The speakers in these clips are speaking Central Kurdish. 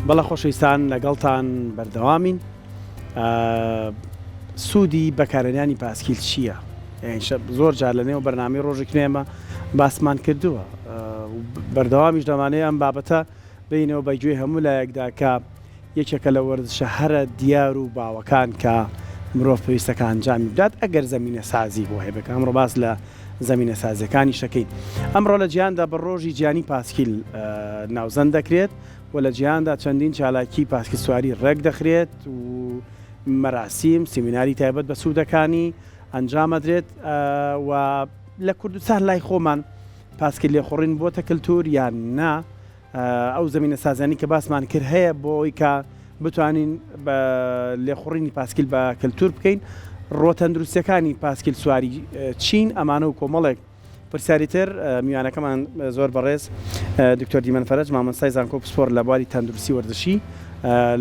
بەڵە خۆشەویستان لەگەڵتان بەردەوامین. سوودی بەکارهێنانی پاسکیل چییە؟ زۆر جار لە نێو بەرنامەی ڕۆژێک نێمە باسمان کردووە، بەردەوامیش دەمانەیە ئەم بابەتە بینەوە بەگوێ هەموو لایەکدا کە یەکێکە لە وەرزشە هەرە دیار و باوەکان کە مرۆڤ پێویستەکە ئەنجامی بدات ئەگەر زەمینە سازی بۆ هەیە بکە. ئەمڕۆ باس لە زەمینە سازیەکانی شەکەین. ئەمڕۆ لە جیهاندا بە ڕۆژی جیهانی پاسکیل ناوزەند دەکرێت و لە جیهاندا چەندین چالاکی پاسکیل سواری ڕێک دەخرێت و مەراسیم سیمیناری تایبەت بە سوودەکانی ئەنجامەدرێت و لە کوردستان لای خۆمان پاسکیل لێخۆڕین بۆتە کللتور یان نا. ئەو زەمینە سازانی کە باسمان کرد هەیە بۆ ئەوی کە بتوانین بە لێخۆڕینی پاسکیل بە کللتور بکەین. ڕۆتەندروستیەکانی پاسکیل سواری چین ئەمانە و کۆمەڵێک پرسیاریتر میوانەکەمان زۆر بەڕێز دکتۆر دیمەن فەرەج مامۆستای زانکۆ پسپۆر لە بواری تەندروستی وەرزشی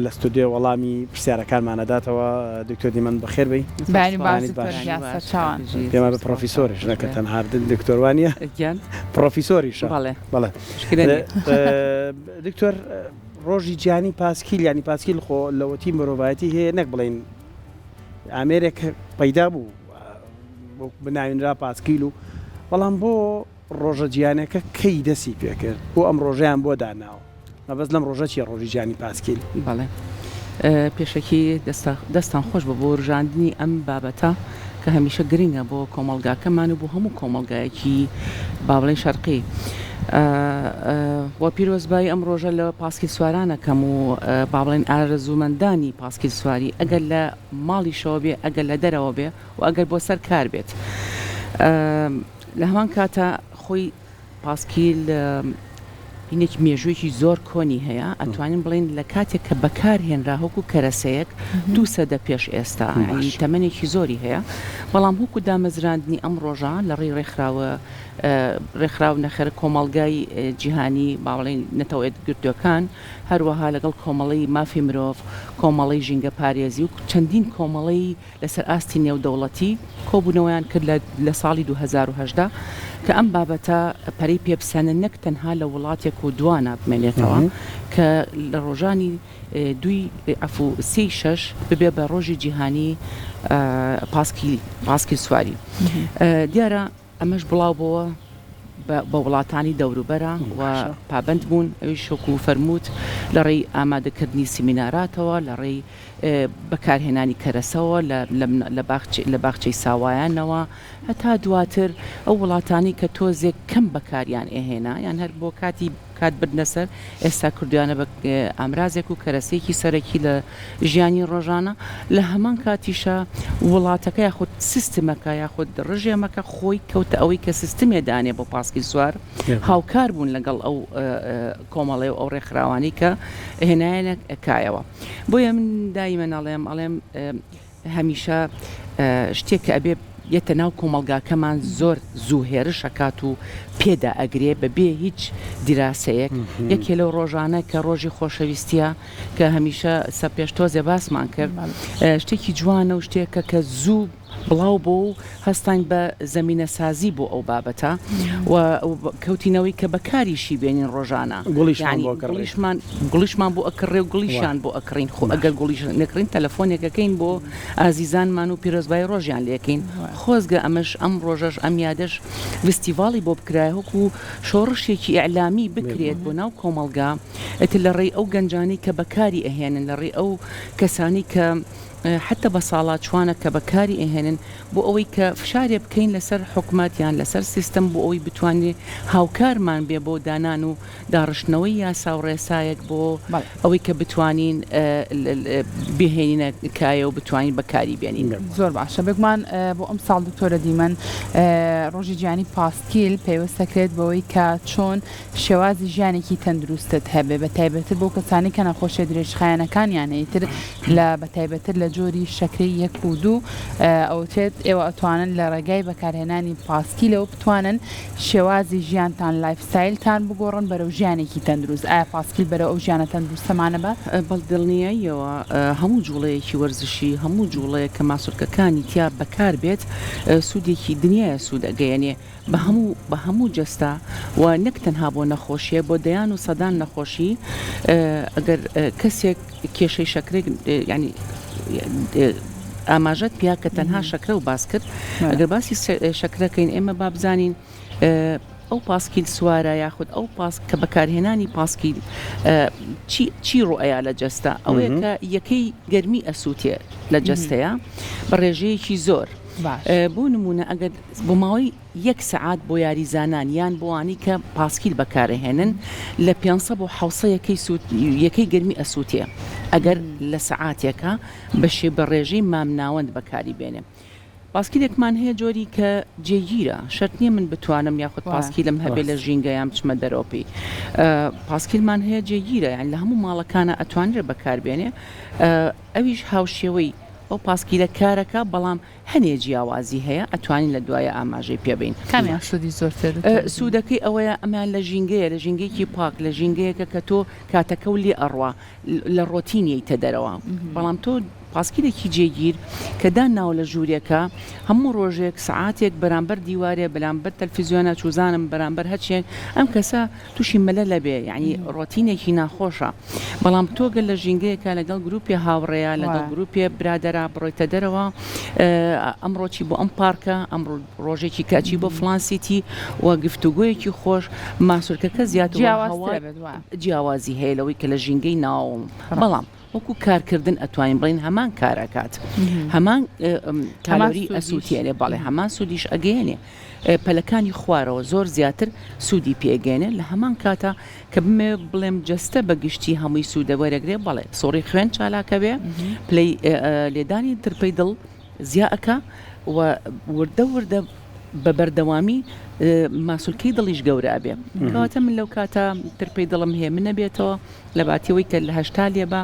لە ستودیۆ وەڵامی پرسیارەکانمانەداتەوە. دکتۆر دیمەن بەخێر بی. پێمە بە پرۆفیسۆریش نەکە تەنها دکتۆروانیە پرۆفیسۆریشە. بەڵێ دکتۆر ڕۆژی جیهانی پاسکیل ینی پاسکیل خۆ لەوەتی مرۆڤایەتی هەیە نەک بڵێن ئامێرێک پەیدا بوو بۆ بناوێنرا پاسکیل و بەڵام بۆ ڕۆژە جیهانەکە کەی دەستی پێکرد بۆ ئەم ڕۆژەیان بۆ داناوە مەبەست لەم ڕۆژە چیە ڕۆژی جیهانی پاسکیل؟ بەڵێ پێشەکی دەستان خۆش بە بۆ ڕژاندنی ئەم بابەتە کە هەمیشە گرنگە بۆ کۆمەڵگاکەمان و بۆ هەموو کۆمەڵگایەکی با بڵێن شەرقی. وە پیرۆزبایی ئەم ڕۆژە لە پاسکیل سوارانەکەم و با بڵێن ئارەزوومەندانی پاسکیل سواری ئەگەر لە ماڵیشەوە بێ ئەگەر لە دەرەوە بێ و ئەگەر بۆ سەر کار بێت. لە هەمان کاتە خۆی پاسکیل هینێکی مێژوویەکی زۆر کۆنی هەیە ئەتوانین بڵین لە کاتێک کە بەکارهێنرا هەکو کەرەسەیەک 2 سەدە پێش ئێستا تەمەنێکی زۆری هەیە. بەڵام هەکو دامەزراندنی ئەم ڕۆژان لە ڕێی ڕێکخراو نەخێر کۆمەڵگای جیهانی با بڵێن نەتەوە گرتوەکان هەروەها لەگەڵ کۆمەڵی مافی مرۆڤ کۆمەڵی ژینگە پارێزی و چەندین کۆمەڵی لەسەر ئاستی نێودەوڵەتی کۆبوونەوەیان کرد لە ساڵی 2010 کە ئەم بابەتە پەرەی پێبسانە نەک تەنها لە وڵاتێک و دوانە بمێنێتەوە کە لە ڕۆژانی 2/6 ببێ بە ڕۆژی جیهانی پاسکیل سواری. دیارە ئەمەش بڵاو بۆەوە بە وڵاتانی دەوروبەرە و پابند بوون ئەوی شۆک و فەرمووت لە ڕێی ئامادەکردنی سیمیناراتەوە لە ڕێی بەکارهێنانی کەرەسەوە لە باخچەی ساوایانەوە هەتا دواتر ئەو وڵاتانی کە تۆزێک کەم بەکاریان ئێهێنا یان هەر بۆ کات بردنەسەر ئێستا کردویانە بە ئامرازێک و کەرەسەیەکی سەرەکی لە ژیانی ڕۆژانە. لە هەمان کاتیشە وڵاتەکە یاخود سیستمەکە یاخود ڕژێمەکە خۆی کەوتە ئەوەی کە سیستمێدانێ بۆ پاسکیل سوار هاوکار بوون لەگەڵ ئەو کۆمەڵێ و ئەو ڕێکخراوانی کە هێنایەنە ئەکایەوە. بۆیە من دایمە ئەڵێم هەمیشە شتێک کە ئەبێ یەتە ناو کۆمەڵگاکەمان زۆر زوو هێرشەکات و پێدا ئەگرێ بەبێ هیچ دیراسەیەک. یەکێ لەو ڕۆژانە کە ڕۆژی خۆشەویستیە کە هەمیشە سەپێشتۆزێ باسمان کرد شتێکی جوانە و شتێکە کە زوو بڵاو بۆ و هەستان بە زەمینە سازی بۆ ئەو بابەتە و کەوتینەوەی کە بەکاریشی بێنین ڕۆژانە گوڵیشمان بۆ ئەکڕێ و گوڵیشان بۆ ئەکڕین خۆ ئەگەر گوڵیش نەکڕین تەلەفۆنێکەکەین بۆ ئازیزانمان و پیرۆزبای ڕۆژیان لێکەین. خۆزگە ئەمەش ئەم ڕۆژەش ئەم یادەش فستیڤاڵی بۆ بکرای وەکو شۆڕشێکی ئیعلامی بکرێت بۆ ناو کۆمەڵگا ئەتر لە ڕێی ئەو گەنجانی کە بەکاری ئەهێنن لە ڕێی ئەو کەسانی کە حتى بە ساڵات چوانە کە بەکاری ئەهێنن بۆ ئەوەی کە فشارێ بکەین لەسەر حکومەتیان لەسەر سیستم بۆ ئەوەی بتوانێت هاوکارمان بێ بۆ دانان و داڕشتنەوەی یاسا و ڕێسایەک بۆ ئەوەی کە بتوانین بهێنینە کایە و بتوانین بەکاری بێنین. زۆر باشە بگومان بۆ ئەم ساڵ دکتۆرە دیمەن ڕۆژی جیهانی پاسکیل پێوەستەکرێت بەوەی کە چۆن شێوازی ژیانێکی تەندروستت هەبێ بە تایبەتر بۆ کەسانی کە نەخۆشیە درێژخایەنەکانیان ئیتر لە بە تایبەتر لە جۆری شەکرەی 1 و 2 ئەوتێت ئێوە ئەتوانن لە ڕێگای بەکارهێنانی پاسکیلەوە بتوانن شێوازی ژیانتان لایفستایلتان بگۆڕن بەرەو ژیانێکی تەندروست. ئایا پاسکیل بەرەو ئەو ژیانە تەندروستەمانە بات؟ بەڵدڵنیاییەوە هەموو جوڵەیەکی وەرزشی هەموو جوڵەیە کە ماسوولکەکانی تیا بەکار بێت سوودێکی دنیاە سوودەگەیەنێ بە هەموو جەستا و نەک تەنها بۆ نەخۆشیە بۆ دەیان و سەدان نەخۆشی ئەگەر کەسێک کێشەی شەکرێک ینی ئاماژەت پیا کە تەنها شەکرە و باس کرد ئەگەر باسی شەکرەکەین ئێمە با بزانین ئەو پاسکیل سوارە یاخود ئەو کە بەکارهێنانی پاسکیل چی ڕۆئەیە لە جەستە ئەوەیە کە یەکەی گەرمی ئەسووتێ لە جەستەیە بە ڕێژەیەکی زۆر بۆ نمونە ئەگەر بۆ ماوەی 1 سەعات بۆ یاریزانان یان بۆوانی کە پاسکیل بەکارهێنن لە 500 بۆ 600 یەکەی گەرمی ئەسووتێ ئەگەر لە سەعاتێکە بەشێ بە ڕێژەی مامناوەند بەکاری بێنێ. پاسکیلێکمان هەیە جۆری کە جێگیرە شەرت نییە من بتوانم یاخود پاسکیلم هەبێ لە ژینگەیان بچمە دەرۆپی پاسکیلمان هەیە جێگیرە یان لە هەموو ماڵەکانە ئەتوانرێت بەکاربێنێ ئەویش هاوشێوەی ئەو پاسکیلە کارەکە بەڵام هەنێ جیاوازی هەیە ئەتوانین لە دوایە ئاماژەی پێبین. کامیان سوودی زۆرتر سوودەکەی ئەوەیە ئەمان لە ژینگەیە لە ژینگەیەکی پاک لە ژینگەیەکە کە تۆ کاتەکە و لێ ئەڕوا لە ڕۆتینیەی تەدەرەوە بەڵام تۆ پاسکیلێکی جێگیر کە داناو لە ژوورێکە هەموو ڕۆژێک سعاتێک بەرامبەر دیوارێ بەرامبەر تەلڤیزیۆنە چوزانم بەرامبەر هەرچێک ئەم کەسە تووشی مەلە لەبێ یعنی ڕۆتینێکی ناخۆشە بەڵام تۆگە لە ژینگەیەکە لەگەڵ گروپی هاوڕێیە لەگەڵ گروپی برادەرە بڕۆیتە دەرەوە ئەمڕۆکی بۆ ئەم پارکە ئەم ڕۆژێکی کاچی بۆ فلانسیتی و گفتوگویەکی خۆش ماسوولکەکە زیاتر جیاوازی هەیە لەوەی کە لە ژینگەی ناوم بەڵام وەکو کارکردن ئەتوانین بڵین هەمان کارەکات هەمان کالۆری ئەسووتێنێ بەڵێ هەمان سوودیش ئەگەیەنێ پەلەکانی خوارەوە زۆر زیاتر سوودی پێگەێنێ لە هەمان کاتە کە بمێ بڵێم جەستە بەگشتی هەمووی سوودە وەرەگرێ بەڵێ سۆڕی خوێن چالاکە بێ پلەی لێدانی ترپەی دڵ زیاکە و وردە بە بەردەوامی ماسوولکەی دڵیش گەورە بێ کەواتە من لەو کاتە ترپەی دڵم هەیە من نەبێتەوە لە باتیەوەی کە لە 80 لێبە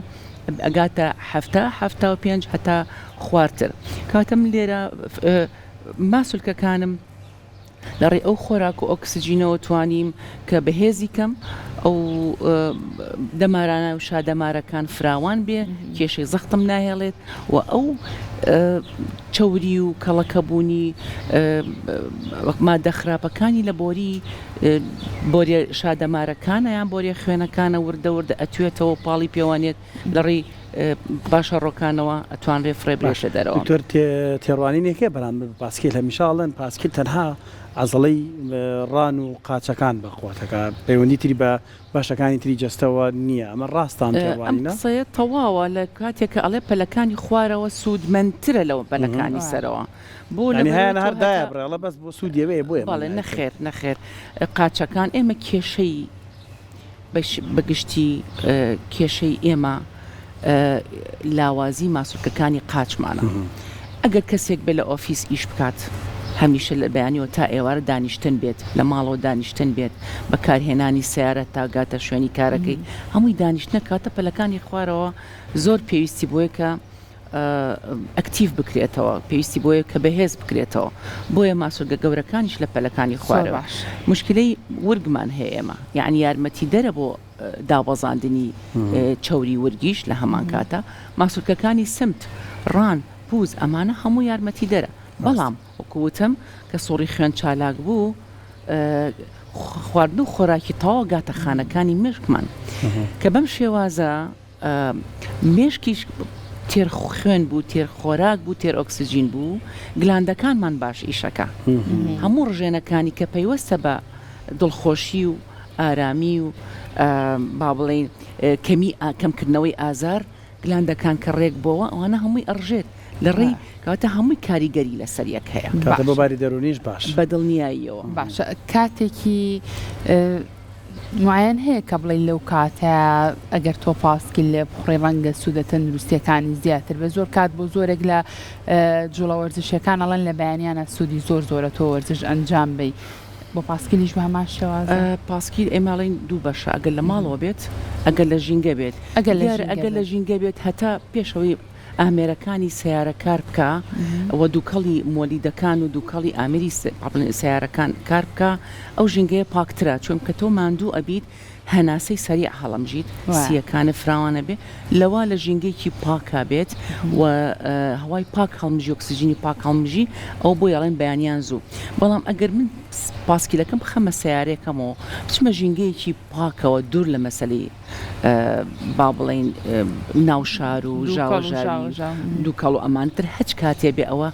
ئەگاتە 75 هەتا خواردتر کاتە من لێرە ماسوولکەکانم لەڕێ ئەو خۆراک و ئۆکسسیجینەوە توانیم کە بەهێزی کەم ئەو دەمارانە و شادەمارەکان فراوان بێ کێشەی زەختم ناهێڵێت و ئەو چەوری و کەڵەکەبوونی مادە خراپەکانی لە بۆریە شادەمارەکانە یان بۆریە خوێنەکانە وردە ئەتوێتەوە پاڵی پێوانێت لەڕێی باشە ڕۆکانەوە ئەتوانرێ فرێبێشە دەرەوە تێڕوانینێکێ بەرامبەر پاسکیل هەمیشاڵن پاسکیل تەنها عەزەڵەی ڕان و قاچەکان بەخواتەکە پەیوەندی تری بە باشەکانی تری جەستەوە نییە ئەمە ڕاستان تێڕوانینە قسەیە تەواوە لە کاتێککە ئەڵێ پەلەکانی خوارەوە سوودمەندترە لەوە پەلەکانی سەرەوە بۆ هەیە هەردایە بڕێڵە بەس بۆ سوودیەوەیە بۆیە بەڵێ نەخێر قاچەکان ئێمە کێشەی بەگشتی کێشەی ئێمە لاوازی ماسوولکەکانی قاچمانە ئەگەر کەسێک بێ لە ئۆفیس ئیش بکات هەمیشە لە بەیانیەوە تا ئێوارە دانیشتن بێت لە ماڵەوە دانیشتن بێت بەکارهێنانی سیارە تاگاتە شوێنی کارەکەی هەمووی دانیشتنە کاتە پەلەکانی خوارەوە زۆر پێویستی بۆیە کە ئەکتیڤ بکرێتەوە پێویستی بۆیە کە بەهێز بکرێتەوە بۆیە ماسوولکە گەورەکانیش لە پەلەکانی خوارەوە مشکلەی ورگمان هەیە ئێمە یعنی یارمەتی دەرە بۆ دابەزاندنی چەوری ورگیش لە هەمان کاتە ماسوولکەکانی سمت ڕان پووز ئەمانە هەموو یارمەتی دەرە بەڵام وەکووتم کە سۆڕی خوێن چالاک بوو خواردن و خۆراکی تەواو گاتە خانەکانی مێشکمان کە بەم شێوازە مێشکیش تێر خوێن بوو تێر خۆراک بوو تێر ئۆکسسیجین بوو گلاندەکانمان باش ئیشەکە هەموو ڕژێنەکانی کە پەیوەستە بە دڵخۆشی و ئارامی و با بڵێن کەمکردنەوەی ئازار گلاندەکان کە ڕێک بۆەوە ئەوانە هەمووی ئەڕژێت لە ڕێی کەواتە هەمووی کاریگەری لە سەریەک هەیە بۆ باری دەرونیش باش بەدڵنیاییەوە باشە کاتێکی معەن هەیە کە بڵێ لەو کاتە ئەگەر تۆ پاسکیل لێ بخڕێ ڕەنگە سوودە تەندروستیەکانی زیاتر بە زۆر کات بۆ زۆرێک لە جوڵە وەرزشەکان ئەڵەن لە بەیانیانە سوودی زۆرە تۆ وەرزش ئەنجام بی بۆ پاسکیلیش بە هەمان شێوازە پاسکیل ئێماڵین دوو بەشە ئەگەر لە ماڵەوە بێت ئەگەر لە ژینگە بێت ئەگەر لە ژینگە بێت هەتا پێشەوەی ئامێرەکانی سیارە کار بکە و دووکەڵی مۆلیدەکان و دووکەڵی ئامری سیارەکان کار بکە ئەو ژینگەیە پاکترە چۆن کە تۆ ماندوو ئەبیت هەناسەی سەریع هەڵەمژیت سیەکانە فراوانە بێ لەوە لە ژینگەیەکی پاکا بێت و هەوای پاک هەڵمژی ئۆکسیژینی پاک هەڵمژی ئەو بۆ یاڵێن بەیانیان زوو بەڵام ئەگەر من پاسکیلەکەم بخەمە سیارێکەمەوە بچمە ژینگەیەکی پاکەوە دوور لە مەسەلەی با بڵێن ناوشار و ژاوەژاوی دووکەڵ و ئەمانتر هەچ کاتێ بێ ئەوە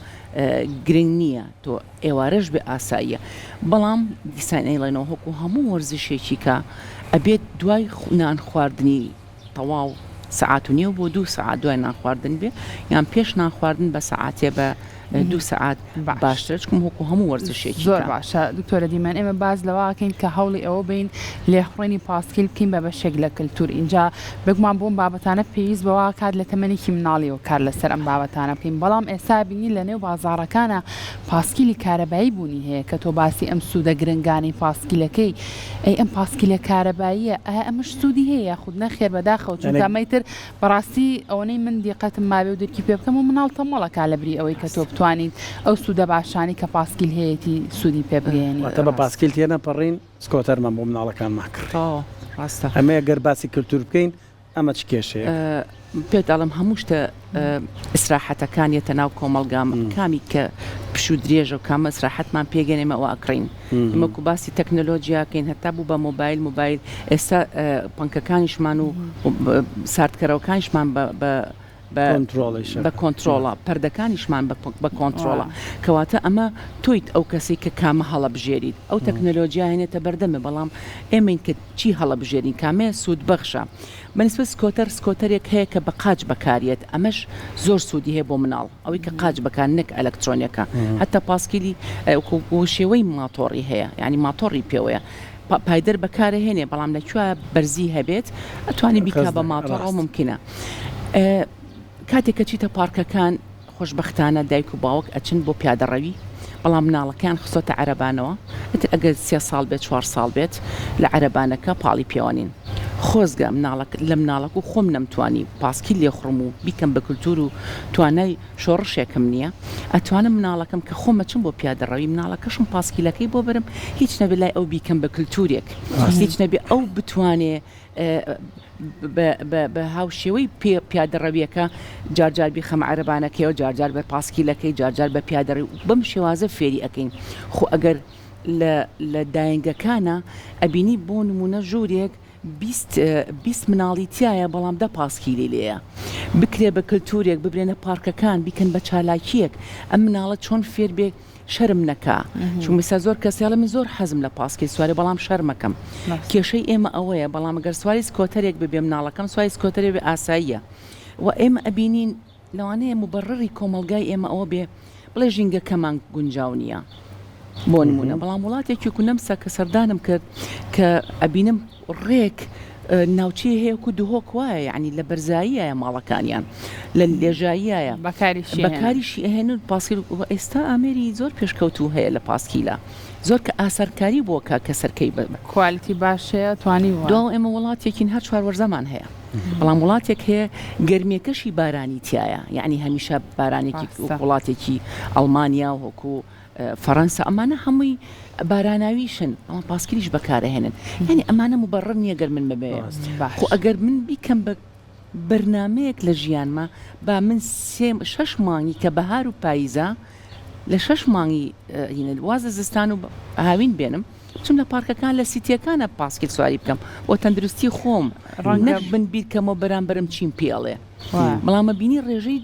گرنگ نییە تۆ ئێوارەش بێ ئاساییە بەڵام دیسان ئەیڵێنەوە هەکو هەموو وەرزشێکی کە ئەبێت دوای نان خواردنی تەواو سعات و نییە بۆ 2 سعات دوای نان خواردن بێ یان پێش نان خواردن بە سعاتێ بە 2 سعات باشتر چکم هەکو هەموو وەرزشێکی زۆر باشە دکتۆرە دیمان ئێمە باز لەواکەین کە هەوڵی ئەوە بین لێخڕێنی پاسکیل بکەین بە بەشێک لە کللتور اینجا بگومان بۆم بابەتانە پێویست بەوا کات لە تەمەنێکی مناڵیەوە کار لەسەر ئەم بابەتانە بکەین بەڵام ئێستا بینی لە نێو بازاڕەکانە پاسکیلی کارەبایی بوونی هەیە کە تۆ باسی ئەم سوودە گرنگانی پاسکیلەکەی ئەی ئەم پاسکیلە کارەباییە ئەمەش سوودی هەیە خود نەخێر بەداخەوە چونکە مەیتر بەڕاستی ئەوەی من دیقەتم مابێ و دەرکی پێ بکەم و مناڵ تەمەڵەکە لەبری ئەوەی کە تۆ بتوانیت ئەو سوودە باشانی کە پاسکیل هەیەی سوودی پێ بگەێنی بە پاسکیل تێنە پەڕین سکۆتەرمان بۆ مناڵەکان ماکرد ڕاستە ئەمەیە گەر باسی کللتور بکەین ئەمە چ کێشەیە پێت ئەڵم هەموو شتە ئیسراحەتەکانیەتە ناو کۆمەلگام کامی کە پش و درێژە و کامە ئیسراحەتمان پێگەنێمە ئەوە ئەکڕین ئمەکو باسی تەکنەلۆژیاکەین هەتا بوو بە مۆبایل ئێستا پەنکەکانیشمان و ساردکەرەوەکانیشمان بە کۆنتترۆڵە پەردەکانیشمان بە کۆنتترۆڵە کەواتە ئەمە تۆیت ئەو کەسی کە کامە هەڵە بژێریت ئەو تەکنەلۆژیا هێنێتە بەردەمە بەڵام ئێمەین کە چی هەڵە بژێرین کامێ سوود بەخشە بەنسبە سکۆتەرێک هەیە کە بە قاچ بەکارێت ئەمەش زۆر سوودی هەیە بۆ مناڵ ئەوەی کە قاچ بەکار نەک ئەلکترۆنیەکە هەتا پاسکیلی شێوەی ماتۆڕی هەیە ینی ماتۆڕی پێوەیە پایدەر بەکارە هێنێ بەڵام لەکوێ بەرزی هەبێت ئەتوانی بیکا بە ماتۆڕ ممکنە کاتێککە چیتە پارکەکان خۆشببختانە دایک و باوک ئەچن بۆ پیادەڕەوی بەڵام مناڵەکان خسۆتە عەرەبانەوە ئەگەر 3 ساڵ بێت 4 ساڵ بێت لە عەرەبانەکە پاڵی پێوانین خۆزگە لە مناڵک و خۆم نەمتوانی پاسکیل لێ خوڕم و بیکەم بە کللتور و توانای شۆڕشێکم نییە ئەتوانم مناڵەکەم کە خۆمە چم بۆ پیادەڕەوی مناڵەکەشم پاسکیلەکەی بۆ برم هیچ نەبێ لای ئەو بیکەم بە کللتورێک هیچ نەبێ ئەو بتوانێ بە هاوشێوەی پیادەڕەویەکە جارجار بیخەم عەرەبانەکەی و جارجار بە پاسکیلەکەی جارجار بە پیادەڕی بەم شێوازە فێری ئەەکەین خۆ ئەگەر لە داینگەکانە ئەبینی بۆ نمونە ژوورێک 20 مناڵی تایە بەڵام 10 پاسکیلی لێیە بکرێ بە کللتورێک ببرێنە پارکەکان بیکەن بە چالاکیەک ئەم مناڵە چۆن فێر بێ شەرم نەکا چون مثلا زۆر کەسیاڵە من زۆر حەزم لە پاسکیل سواری بەڵام شەرمەکەم کێشەی ئێمە ئەوەیە بەڵام ئەگەر سواری سکۆتەرێک ببێ مناڵەکەم سواری سکۆتەرێ بێ ئاساییە و ئێمە ئەبینین لەوانەیە مبەڕڕی کۆمەلگای ئێمە ئەوە بێ بڵێ ژینگەکەمان گونجاو نییە بۆ نمونە بەڵام وڵاتێکی و نەمسا کە سەردانم کرد کە ئەبینم ڕێک ناوچی هەیەکو دوهۆک وایە یعنی لە بەرزاییە ماڵەکانیان لە لێژاییە بەکاریشی ئەهێنن پاسکیل ئێستا ئامێری زۆر پێشکەوتو هەیە لە پاسکیلە زۆر کە ئاسارکاری بۆکە کە سەرکەی کوالیتی باشەیە توانی دو ئێمە وڵاتێکین هەر 4 وەرزەمان هەیە بەڵام وڵاتێک هەیە گەرمێکەشی بارانی تایە یعنی هەمیشە بارانێکی وڵاتێکی ئەڵمانیا و هۆکو فەڕەنسا ئەمانە هەمووی باراناویشن ئەمە پاسکیلیش بەکارەهێنن یعنی ئەمانە مبەڕڕ نییە گەر من ببێ خۆ ئەگەر من بیکەم بە بەرنمەیەک لە ژیانمە با من 6 مانگی کە بەهار و پاییزە لە 6 مانگی وازە زستان و هاوین بێنم چون لە پارکەکان لە سیتیەکانە پاسکیل سواری بکەم بۆ تەندروستی خۆم ڕەنگە بن بیرکەمەوە بەرامبەرم چیم پێڵێ بەڵامە بینی ڕێژەی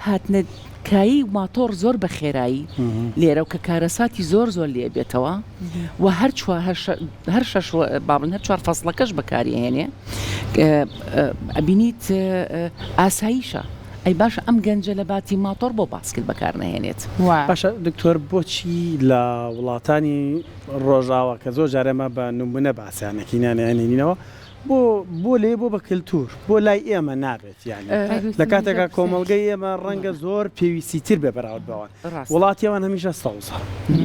هاتنە کایی ماتۆڕ زۆر بە خێرایی لێرە و کە کارەساتی زۆر لێ بێتەوە و هەر 6 بابن هەر 4 فەسڵەکەش بەکارهێنێ ئەبینیت ئاساییشە ئەی باشە ئەم گەنجە لە باتی ماتۆڕ بۆ پاسکیل بەکار نەهێنێت باشە دکتۆر بۆچی لە وڵاتانی ڕۆژاوە کە زۆر جارێمە بە نمونە باسییانێکی نانیانینەوە بۆ لێ بۆ بە کللتور بۆ لای ئێمە نابێت یعنی لە کاتێکا کۆمەلگەی ئێمە ڕەنگە زۆر پێویستیتر بێ بەراورد بەوان وڵاتیەوان هەمیشە سەوزە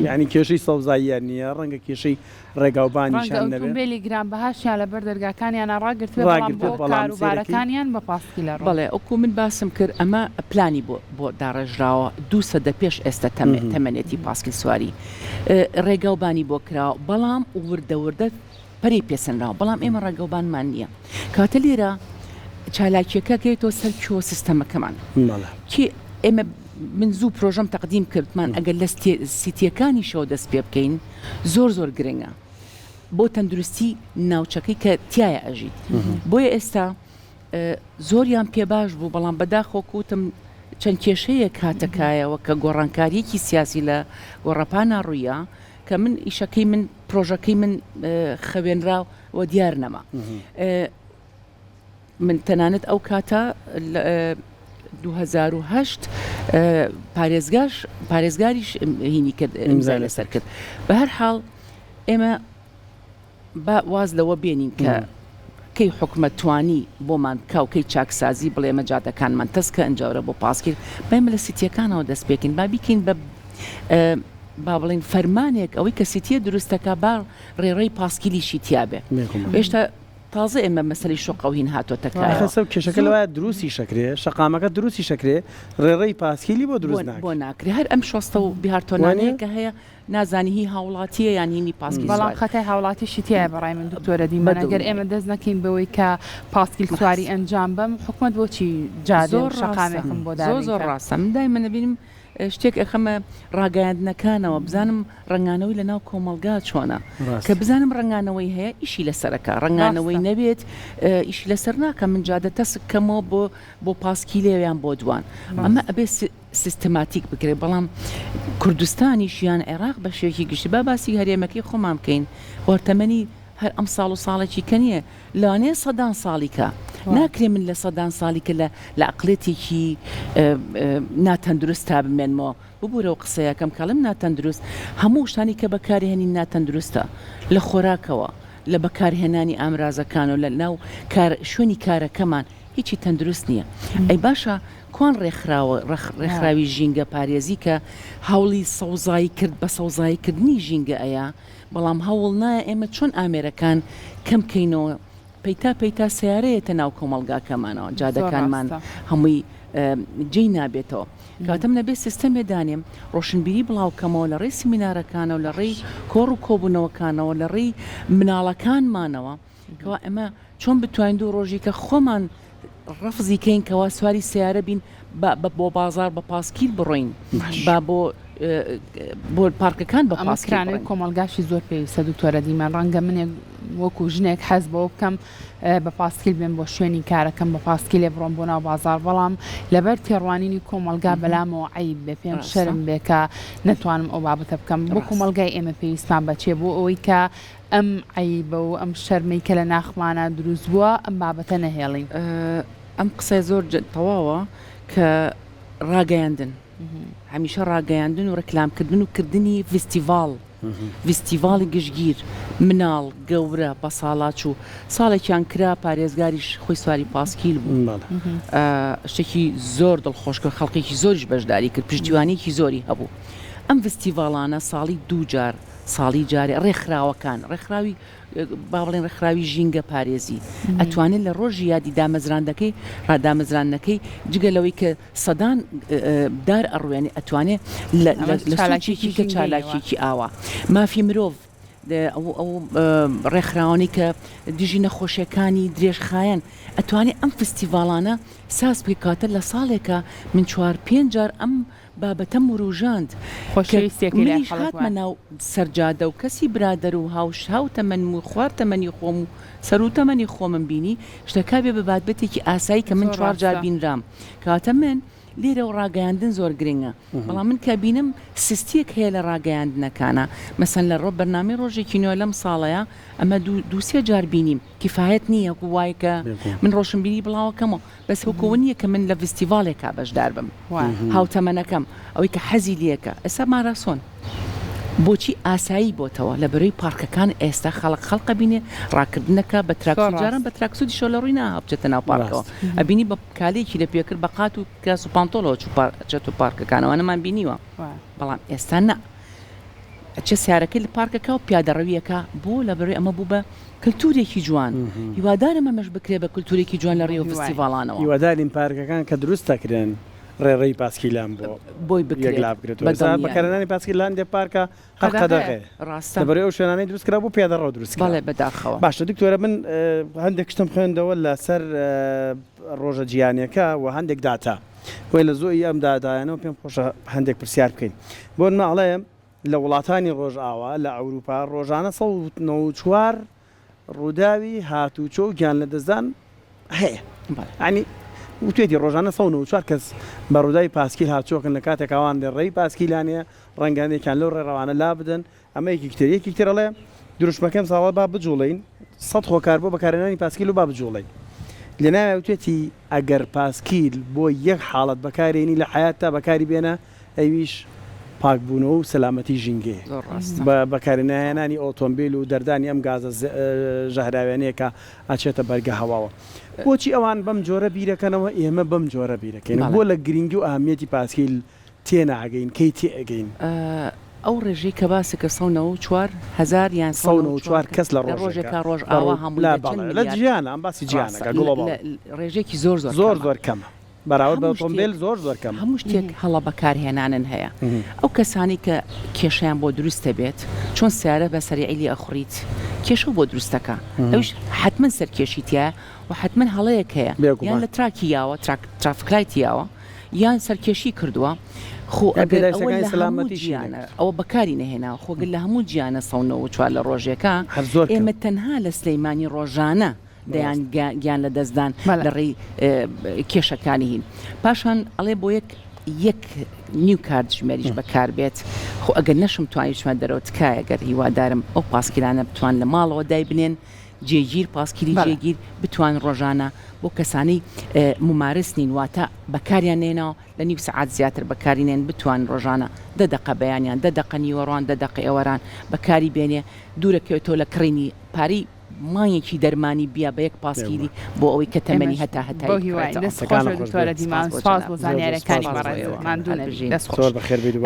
ینی کێشەی سەوزاییان نییە ڕەنگە کێشەی ڕێگاوبانیشان نەبێت بێلی گران بەهاشیان لە بەر دەرگاکانیان ڕاگرتوێکاروبارەکانیان بە پاسکی لە بەڵێ ئەوکو من باسم کرد ئەمە پلانی بۆ داڕێژراوە 2 سەدە پێش ئێستا تەمەنێتی پاسکی سواری ڕێگاوبانی بۆ کراوە بەڵام وردەوردە پەری پێسەنراوە بەڵام ئێمە ڕێگەوبانمان نییە کاتە لێرە چالاکیەکە گەیتەوە سەر چۆ سیستەمەکەمان کی ئێمە من زوو پرۆژەم تەقدیم کردمان ئەگەر لە سیتیەکانی شەوە دەست پێ بکەین زۆر گرنگە بۆ تەندروستی ناوچەکەی کە تایە ئەژیت بۆیە ئێستا زۆریان پێ باش بوو بەڵام بەداخۆکوتم چەند کێشەیەک هاتەکایەوە کە گۆڕانکاریەکی سیاسی لە گۆڕەپانە ڕوویە کە من ئیشەکەی من پرۆژەکەی من خەوێنراو و دیار نەما من تەنانەت ئەو کاتە 2008 پارێزگاریش هینی کرد ئیمزای لەسەر کرد بە هەر حاڵ ئێمە واز لەوە بێنین کە کەی حکومەت توانی بۆمان کاوکەی چاکسازی بڵێ ئێمە جادەکانمان تەسکە ئەنجاورە بۆ پاسکرد بەمە لە سیتیەکانەوە دەست پێکەین با بیکەین بە با بڵین فەرمانێک ئەوەی کە سیتیە دروستەکە با ڕێڕەی پاسکیلیشی تیابێ هێشتا تازە ئێمە مەسەلی شۆقەوهین هاتۆتەکە کێشەکە لەوایە دروستی شەکرێ شەقامەکە دروستی شەکرێ ڕێڕەی پاسکیلی بۆ دروست بۆ ناکرێ هەر ئەم شۆستە و بیهارتۆنانەیە کە هەیە نازانی هی هاوڵاتیە یان هینی پاسکیل بەڵام خەتای هاوڵاتیشی تایە بەڕای من دکتۆرە دیمەنەگەر ئێمە دەست نەکەین بەوەی کە پاسکیل سواری ئەنجام بەم حکومەت بۆچی جادۆ شەقامێکم بۆ زۆر ڕاستە من دایمە نەبینم شتێک ئەخەمە ڕاگەاندنەکانەوە بزانم ڕنگانەوەی لە ناو کۆمەلگا چۆنە کە بزانم ڕنگانەوەی هەیە ئیشی لەسەرەکە ڕنگانەوەی نەبێت ئیشی لەسەر ناکە من جادە تەسکەمەوە بۆ پاسکیلێویان بۆ دوان ئەمە ئەبێ سیستماتیک بکرێت بەڵام کوردستانیشیان عێراق بە شێوەیەکی گشتی با باسی هەرێمەکەی خۆمان بکەین وەرتەمەنی هەر ئەم ساڵ و ساڵێکی کە نییە لەوانەیە سەدان ساڵیکە ناکرێ من لە سەدان ساڵیکە لە عقلێتێکی ناتەندروست تا بمێنمەوە ببوورەوە قسەیەکەم کاڵم ناتەندروست هەموو شتانی کە بەکارهێنی ناتەندروستە لە خۆراکەوە لە بەکارهێنانی ئامرازەکان و لە ناو شوێنی کارەکەمان هیچی تەندروست نییە ئەی باشە کوان ڕێکخراوی ژینگە پارێزی کە هەوڵی سەوزایی کرد بە سەوزاییکردنی ژینگە ئەیە بەڵام هەوڵ نایە ئێمە چۆن ئامێرەکان کەم کەینەوە پەیتا سیارەیەتە ناو کۆمەلگاکەمانەوە جادەکانمان هەمووی جێی نابێتەوە کاتەم نەبێت سیستەمێ دانێم ڕۆشنبیری بڵاوکەمەوە لە ڕێی سیمینارەکانەوە لە ڕێی کۆڕ و کۆبوونەوەکانەوە لە ڕێی مناڵەکانمانەوە کەوا ئەمە چۆن بتوانین دوو ڕۆژی کە خۆمان ڕەفزی کەین کەوا سواری سیارە بین بۆ بازار بە پاسکیل بڕۆین با بۆ پارکەکان بە پاسکرانەوەی کۆمەلگاشی زۆر پێویستە دکتۆرە دیمان ڕەنگە منێک وەکو ژنێک حەز بۆ بکەم بە پاسکیل بێن بۆ شوێنی کارەکەم بە پاسکیلێ بڕۆم بۆ ناو بازار بەڵام لەبەر تێڕوانینی کۆمەلگا بەلامەوە عیب بێ پێم شەرم بێ کە نەتوانم ئەو بابەتە بکەم بۆ کۆمەلگای ئێمە پێویستمان بەچێ بۆ ئەوەی کە ئەم عیبە و ئەم شەرمەی کە لە ناخمانە دروست بووە ئەم بابەتە نەهێڵین ئەم قسەی زۆر تەواوە کە ڕاگەیاندن هەمیشە ڕاگەیاندن و ڕێکلامکردن و کردنی فستیڤاڵی گشتگیر مناڵ گەورە بە ساڵات و ساڵێکیان کرا پارێزگاریش خۆی سواری پاسکیل بوو شتێکی زۆر دڵخۆشکە خەڵکێکی زۆریش بەشداری کرد پشتیوانێکی زۆری هەبوو ئەم فستیڤاڵانە ساڵی دوو جار ساڵی جارێ ڕێکخراوەکان ڕێکخراوی با بڵێن ڕێکخراوی ژینگە پارێزی ئەتوانێت لە ڕۆژی یادی دامەزراندەکەی ڕادامەزرانەکەی جگەلەوەی کە سەدان دار ئەڕوێنێ ئەتوانێت لە سوچێکی کە چالاکیێکی ئاوا مافی مرۆڤ ئەو ڕێکخراوانی کە دژی نەخۆشیەکانی درێژخایەن ئەتوانێت ئەم فستیڤاڵانە ساز بکەی کاتە لە ساڵێکە من 4-5 جار ئەم بابەتە مروژاند خۆشەویستێکی هاتمە ناو سەرجادە و کەسی برادەر و هاوتەمەن و خواردتەمەنی خۆم و سەروتەمەنی خۆمم بینی شتەکە بێ بە بابەتێکی ئاسایی کە من 4 جار بینرام کاتە من لێرە و ڕاگەیاندن زۆر گرنگە بەڵام من کە بینم سیستیەک هەیە لە ڕاگەیاندنەکانە مەسەن لە بەرنامەی ڕۆژێکی نوێ لەم ساڵەیە ئەمە 2-3 جار بینیم کیفایەت نییە وایە کە من ڕۆشنبیری بڵاوەکەمەوە بەس وەکەوە نییە کە من لە فستیڤالێکا بەشدار بم هاوتەمەنەکەم ئەوەی کە حەزی لێکە ئێستا ماراسۆن بۆچی ئاسایی بۆتەوە لە بەرەوەی پارکەکان ئێستا خەڵق بینێ ڕاکردنەکە بە تراکسود جاران بە تراکسودی شۆ لە ڕووی نابچێتە ناو پارکەوە ئەبینی بە کالێکی لە پێکرد بە قات و کاس و پانتۆڵەوە چێت و پارکەکانەوەنەمان بینیوە بەڵام ئێستا نە چه سیارەکەی لە پارکەکە و پیادەڕەویەکە بۆ لە بەرەوەی ئەمە بوو بە کللتورێکی جوان هیوادارم ئەمەش بکرێ بە کللتورێکی جوان لە ڕێوە فستیڤالانەوە هیوادارین پارکەکان کە دروستەکرێن ڕێڕێی پاسکیلان بۆ بۆی بەکارێنانی پاسکیلان دێ پارکە هەقەدەغێ ڕاستە بەرەوە شوێنانەی دروستکرا بۆ پیادەڕەوە دروست بەڵێ بەداخەوە باشە دکتۆرە من هەندێک شتم خوێندەوە لەسەر ڕۆژە جیهانیەکە و هەندێک داتا وی لە زۆی ئەم دادایانەوە پێم خۆشە هەندێک پرسیار بکەین بۆ ماڵەیە لە وڵاتانی ڕۆژئاوا لە ئەوروپا ڕۆژانە 194 ڕووداوی هاتوچۆ و گیان لە دەستدان هەیە ینی وتێتی ڕۆژانە 194 کەس بە ڕووداوی پاسکیل هاتوچۆکن لە کاتێک ئەوان ڕێی پاسکیلانەیە ڕەنگانێکیان لەو ڕێڕەوانە لا بدەن ئەمە یەکی ترەڵێ دروشمەکەم ساڵە با بجوڵین 100 خۆکار بۆ بەکارێنانی پاسکیل و با بجوڵین لە ناوێ وتێتی ئەگەر پاسکیل بۆ یەک حاڵەت بەکارێنی لە حیات تا بەکاری بێنە ئەویش پاکبوونەوە و سەلامەتی ژینگێ بەکارێنانی ئۆتۆمبیل و دەردانی ئەم گازە ژەهراوێنەیەکە ئاچێتە بەرگە هەواوە بۆچی ئەوان بەم جۆرە بیرەکەنەوە ئێمە بەم جۆرە بیرەکەین بۆ لە گرنگی و ئاهەمیەتی پاسکیل تێناگەین کەی تێئەگەین ئەو ڕێژەی کە باسی کە 194 یان 194 کەس لە ڕۆژێکە ڕۆژ ئاوا هەموو لە جیانە ئەم باسی جیانەکە ڕێژێکی زۆر کەمە بەراورد بە ئۆتۆمبیل زۆر کەم هەموو شتێک هەڵە بەکارهێنانن هەیە ئەو کەسانی کە کێشیان بۆ دروستە بێت چۆن سیارە بە سەریعیلی ئەخوریت کێشە بۆ دروستەکە ئەوش حتمما سەرکێشیتیە و حتمما هەڵەیەک هەیە یان لە تراکی یاوە ترافکلایتی یاوە یان سەرکێشی کردووە خۆ سەلامەتی ژیانە ئەوە بەکاری نەهێنا خۆگەل لە هەموو گیانە 194 لە ڕۆژێکە ئێمە تەنها لە سلەیمانی ڕۆژانە دەیان گیان لە دەستدان لە ڕێی کێشەکانی هین پاشان ئەڵێ بۆ یەک نیو کارد ژمێریش بەکار بێت خۆ ئەگەر نەشم توانیشمە دەرەوە تکایە گەر هیوادارم ئەو پاسکیلانە بتوان لە ماڵەوە دای بنێن جێگیر پاسکیلی جێگیر بتوان ڕۆژانە بۆ کەسانی ممارس نین واتە بەکاریان نێنەوە لە نیو سەعات زیاتر بەکارینێن بتوان ڕۆژانە 10 دقە بەیانیان 10 دقە نیوەڕوان 10 دقە ئێوەران بەکاری بێنێ دوورەکەوێتەوە لە کڕینی پاری مانیەکی دەرمانی بیا بە یەک پاسکیلی بۆ ئەوەی کە تەمەنی هەتا هەتای دکتۆرە دیمان سپاس بۆ زانیاریەکانی بەڕێزمان دوور بژین زۆر بەخێر بێت